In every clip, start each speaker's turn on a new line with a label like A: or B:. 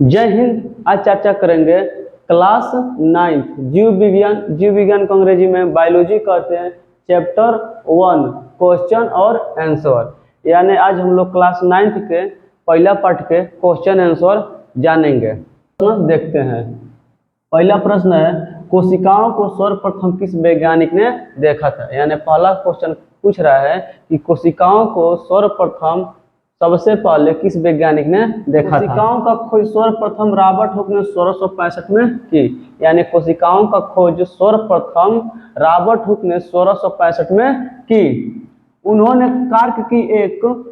A: जय हिंद। आज चर्चा करेंगे क्लास 9 जीव विज्ञान को अंग्रेजी में बायोलॉजी कहते हैं, चैप्टर 1 क्वेश्चन और आंसर। यानी आज हम लोग क्लास 9 के पहला पार्ट के क्वेश्चन आंसर जानेंगे। तो देखते हैं। पहला प्रश्न है, कोशिकाओं को सर्वप्रथम किस वैज्ञानिक ने देखा था। यानी पहला क्वेश्चन पूछ रहा है कि कोशिकाओं को सर्वप्रथम सबसे पहले किस वैज्ञानिक ने देखा था। कोशिकाओं का खोज सर्वप्रथम रॉबर्ट हुक ने 1665 में की। यानी कोशिकाओं का खोज सर्वप्रथम रॉबर्ट हुक ने 1665 में की। उन्होंने कार्क की एक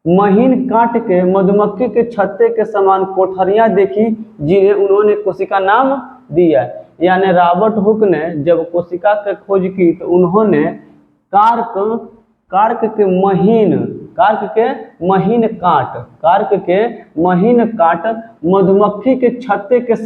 A: महीन काट के मधुमक्खी के छत्ते के समान कोठरियां देखी, जिन्हें उन्होंने कोशिका नाम दिया। यानी रॉबर्ट हुक ने जब कोशिका की खोज की तो उन्होंने कार्क के महीन काट मधुमक्खी के छत्ते के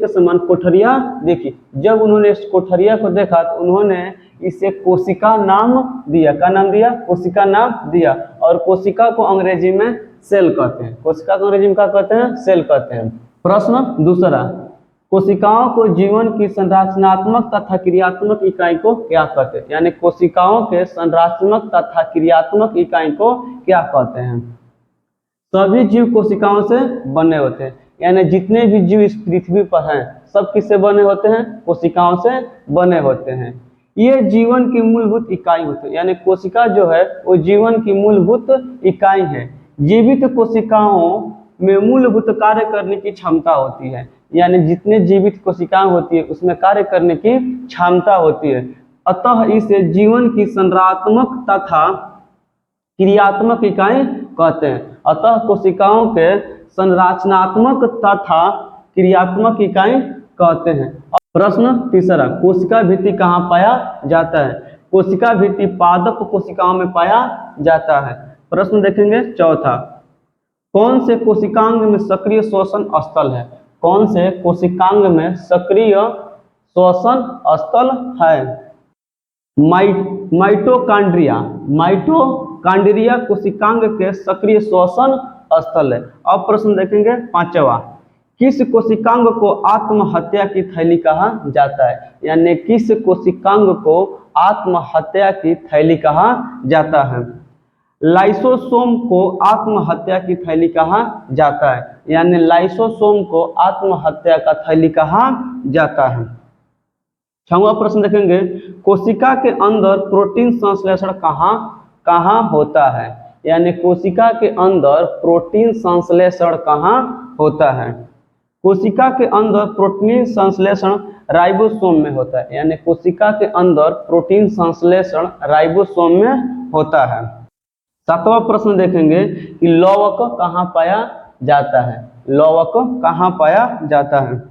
A: समान कोठरियां देखी। जब उन्होंने इस कोठरिया को देखा तो उन्होंने इसे कोशिका नाम दिया। क्या नाम दिया? कोशिका नाम दिया। और कोशिका को अंग्रेजी में सेल कहते हैं। कोशिका को अंग्रेजी में क्या कहते हैं? सेल कहते हैं। प्रश्न दूसरा, कोशिकाओं को जीवन की संरचनात्मक तथा क्रियात्मक इकाई को क्या कहते हैं। यानी कोशिकाओं के संरचनात्मक तथा क्रियात्मक इकाई को क्या कहते हैं। सभी जीव कोशिकाओं से बने होते हैं। यानी जितने भी जीव इस पृथ्वी पर हैं सब किससे बने होते हैं? कोशिकाओं से बने होते हैं। ये जीवन की मूलभूत इकाई होती है। यानी कोशिका जो है वो जीवन की मूलभूत इकाई है। जीवित कोशिकाओं में मूलभूत कार्य करने की क्षमता होती है। यानी जितने जीवित कोशिकाएं होती है उसमें कार्य करने की क्षमता होती है। अतः इसे जीवन की संरचनात्मक तथा क्रियात्मक इकाई कहते हैं। अतः कोशिकाओं के संरचनात्मक तथा क्रियात्मक इकाई कहते हैं। प्रश्न तीसरा, कोशिका भित्ति कहाँ पाया जाता है। कोशिका भित्ति पादप कोशिकाओं में पाया जाता है। प्रश्न देखेंगे चौथा, कौन से कोशिकांग में सक्रिय श्वसन स्थल है। कौन से कोशिकांग में सक्रिय श्वसन स्थल है। माइटोकॉन्ड्रिया कोशिकांग के सक्रिय श्वसन स्थल है। अब प्रश्न देखेंगे पांचवा, किस कोशिकांग को आत्महत्या की थैली कहा जाता है। यानी किस कोशिकांग को आत्महत्या की थैली कहा जाता है। लाइसोसोम को आत्महत्या की थैली कहा जाता है। यानी लाइसोसोम को आत्महत्या का थैली कहा जाता है। छठवां प्रश्न देखेंगे, कोशिका के अंदर प्रोटीन संश्लेषण कहाँ होता है। यानी कोशिका के अंदर प्रोटीन संश्लेषण कहाँ होता है। कोशिका के अंदर प्रोटीन संश्लेषण राइबोसोम में होता है। यानी कोशिका के अंदर प्रोटीन संश्लेषण राइबोसोम में होता है। सातवां प्रश्न देखेंगे कि लवक कहाँ पाया जाता है। लवक कहाँ पाया जाता है।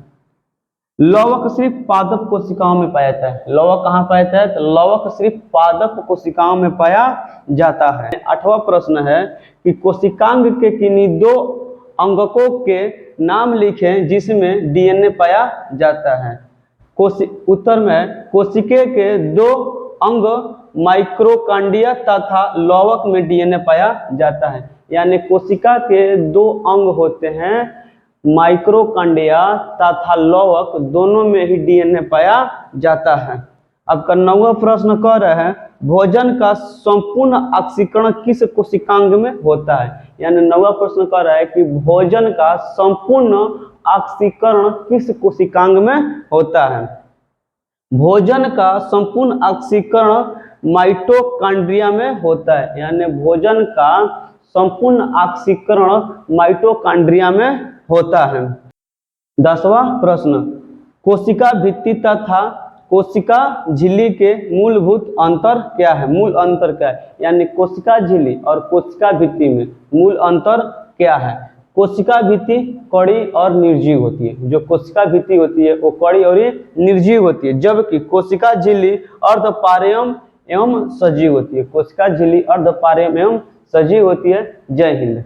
A: लवक सिर्फ पादप कोशिकाओं में पाया जाता है। लवक कहाँ पाया जाता है? तो लवक सिर्फ पादप कोशिकाओं में पाया जाता है। आठवां प्रश्न है कि कोशिकांग के किन्हीं दो अंगकों के नाम लिखें जिसमें डीएनए पाया जाता है। उत्तर में कोशिका के दो अंग माइटोकॉन्ड्रिया तथा लवक में डीएनए पाया जाता है। यानी कोशिका के दो अंग होते हैं, माइटोकॉन्ड्रिया तथा लवक, दोनों में ही डीएनए पाया जाता है। अब का नौवां प्रश्न कह रहा है, भोजन का संपूर्ण ऑक्सीकरण किस कोशिकांग में होता है। यानी नौवां प्रश्न कह रहा है कि भोजन का संपूर्ण ऑक्सीकरण किस कोशिकांग में होता है। भोजन का संपूर्ण ऑक्सीकरण माइटोकॉन्ड्रिया में होता है। यानी भोजन का संपूर्ण ऑक्सीकरण माइटोकॉन्ड्रिया में होता है। 10वां प्रश्न, कोशिका भित्ति तथा कोशिका झिल्ली के मूलभूत अंतर क्या है। मूल अंतर क्या है। यानी कोशिका झिल्ली और कोशिका भित्ति में मूल अंतर क्या है। कोशिका भित्ति कड़ी और निर्जीव होती है। जो कोशिका भित्ति होती है वो कड़ी और निर्जीव होती है, जबकि कोशिका झिल्ली अर्धपारगम्य एवं सजीव होती है। कोशिका झिल्ली अर्धपारगम्य एवं सजीव होती है। जय हिंद।